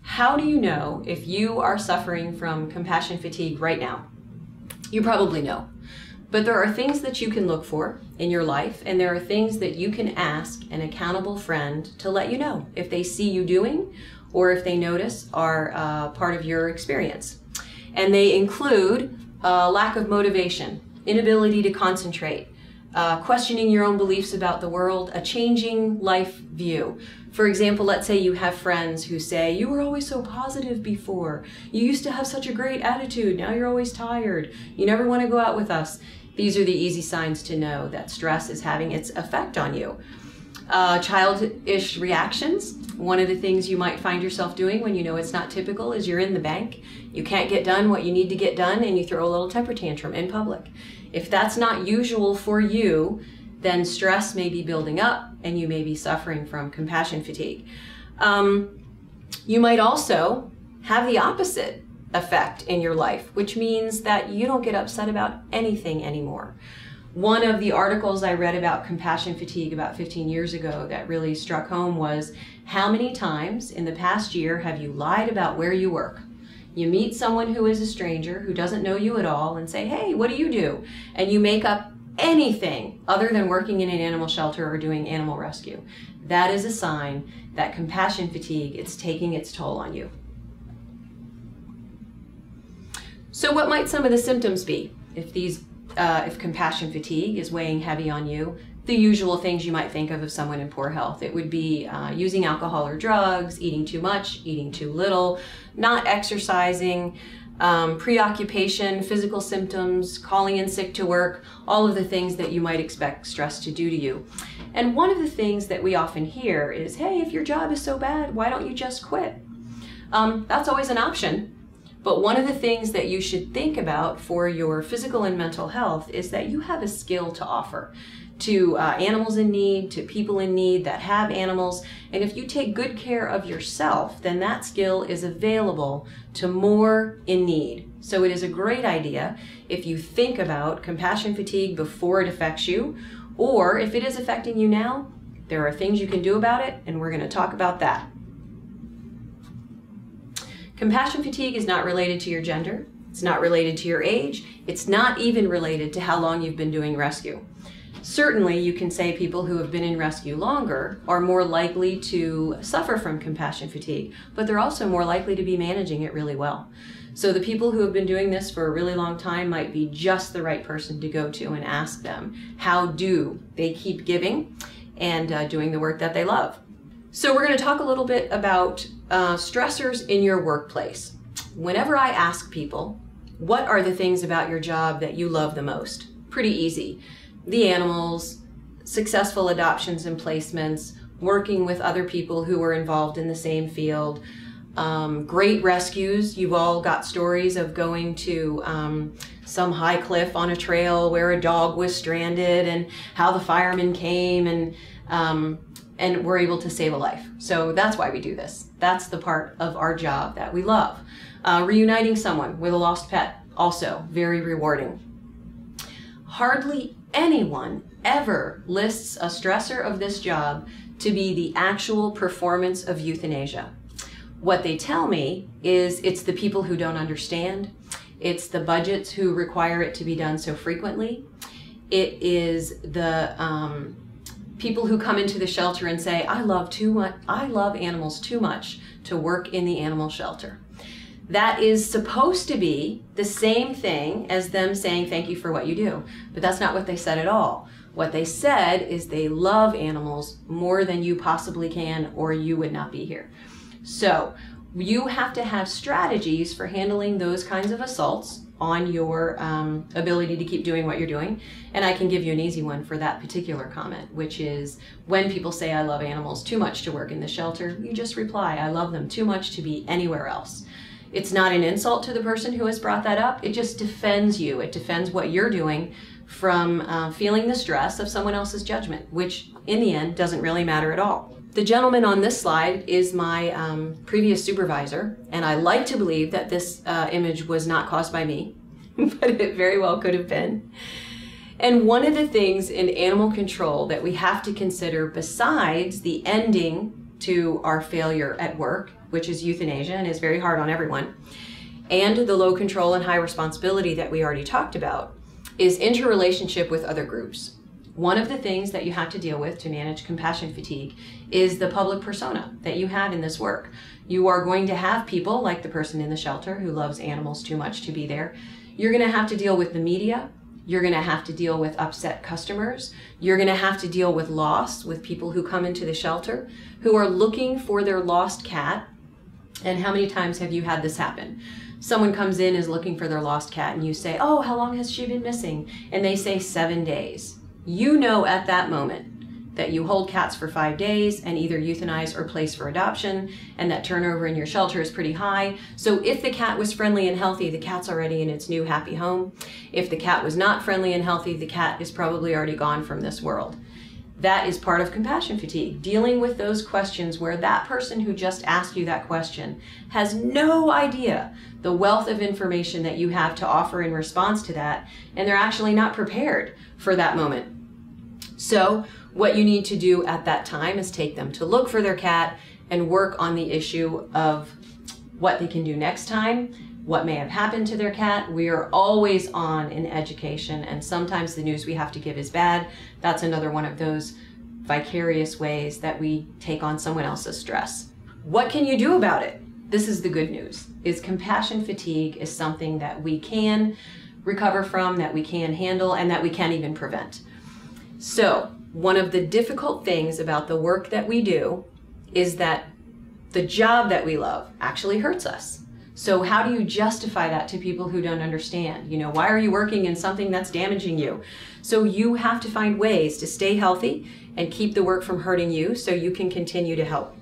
How do you know if you are suffering from compassion fatigue right now? You probably know. But there are things that you can look for in your life, and there are things that you can ask an accountable friend to let you know if they see you doing or if they notice are part of your experience. And they include lack of motivation, inability to concentrate, questioning your own beliefs about the world, a changing life view. For example, let's say you have friends who say, you were always so positive before. You used to have such a great attitude. Now you're always tired. You never want to go out with us. These are the easy signs to know that stress is having its effect on you. Childish reactions. One of the things you might find yourself doing when you know it's not typical is you're in the bank, you can't get done what you need to get done, and you throw a little temper tantrum in public. If that's not usual for you, then stress may be building up and you may be suffering from compassion fatigue. You might also have the opposite effect in your life, which means that you don't get upset about anything anymore. One of the articles I read about compassion fatigue about 15 years ago that really struck home was, how many times in the past year have you lied about where you work? You meet someone who is a stranger who doesn't know you at all and say, hey, what do you do? And you make up anything other than working in an animal shelter or doing animal rescue. That is a sign that compassion fatigue is taking its toll on you. So what might some of the symptoms be if compassion fatigue is weighing heavy on you? The usual things you might think of someone in poor health. It would be using alcohol or drugs, eating too much, eating too little, not exercising, preoccupation, physical symptoms, calling in sick to work, all of the things that you might expect stress to do to you. And one of the things that we often hear is, hey, if your job is so bad, why don't you just quit? That's always an option. But one of the things that you should think about for your physical and mental health is that you have a skill to offer to animals in need, to people in need that have animals. And if you take good care of yourself, then that skill is available to more in need. So it is a great idea if you think about compassion fatigue before it affects you, or if it is affecting you now, there are things you can do about it, and we're going to talk about that. Compassion fatigue is not related to your gender. It's not related to your age. It's not even related to how long you've been doing rescue. Certainly, you can say people who have been in rescue longer are more likely to suffer from compassion fatigue, but they're also more likely to be managing it really well. So the people who have been doing this for a really long time might be just the right person to go to and ask them, how do they keep giving and doing the work that they love? So we're going to talk a little bit about stressors in your workplace. Whenever I ask people, what are the things about your job that you love the most? Pretty easy. The animals, successful adoptions and placements, working with other people who are involved in the same field, great rescues. You've all got stories of going to some high cliff on a trail where a dog was stranded and how the firemen came and were able to save a life. So that's why we do this. That's the part of our job that we love. Reuniting someone with a lost pet, also very rewarding. Hardly anyone ever lists a stressor of this job to be the actual performance of euthanasia. What they tell me is it's the people who don't understand. It's the budgets who require it to be done so frequently. It is the people who come into the shelter and say, I love animals too much to work in the animal shelter. That is supposed to be the same thing as them saying thank you for what you do, but that's not what they said at all. What they said is they love animals more than you possibly can, or you would not be here. So you have to have strategies for handling those kinds of assaults on your ability to keep doing what you're doing. And I can give you an easy one for that particular comment, which is when people say I love animals too much to work in the shelter, you just reply, I love them too much to be anywhere else. It's not an insult to the person who has brought that up. It just defends you. It defends what you're doing from feeling the stress of someone else's judgment, which in the end doesn't really matter at all. The gentleman on this slide is my previous supervisor, and I like to believe that this image was not caused by me, but it very well could have been. And one of the things in animal control that we have to consider besides the ending to our failure at work which is euthanasia and is very hard on everyone, and the low control and high responsibility that we already talked about, is interrelationship with other groups. One of the things that you have to deal with to manage compassion fatigue is the public persona that you have in this work. You are going to have people like the person in the shelter who loves animals too much to be there. You're going to have to deal with the media. You're going to have to deal with upset customers. You're going to have to deal with loss, with people who come into the shelter who are looking for their lost cat. And how many times have you had this happen? Someone comes in, is looking for their lost cat, and you say, "Oh, how long has she been missing?" And they say 7 days. You know at that moment that you hold cats for 5 days and either euthanize or place for adoption, and that turnover in your shelter is pretty high. So if the cat was friendly and healthy, the cat's already in its new happy home. If the cat was not friendly and healthy, the cat is probably already gone from this world. That is part of compassion fatigue, dealing with those questions where that person who just asked you that question has no idea the wealth of information that you have to offer in response to that, and they're actually not prepared for that moment. So what you need to do at that time is take them to look for their cat and work on the issue of what they can do next time, what may have happened to their cat. We are always on in education, and sometimes the news we have to give is bad. That's another one of those vicarious ways that we take on someone else's stress. What can you do about it? This is the good news, is compassion fatigue is something that we can recover from, that we can handle, and that we can even prevent. So one of the difficult things about the work that we do is that the job that we love actually hurts us. So how do you justify that to people who don't understand? You know, why are you working in something that's damaging you? So you have to find ways to stay healthy and keep the work from hurting you so you can continue to help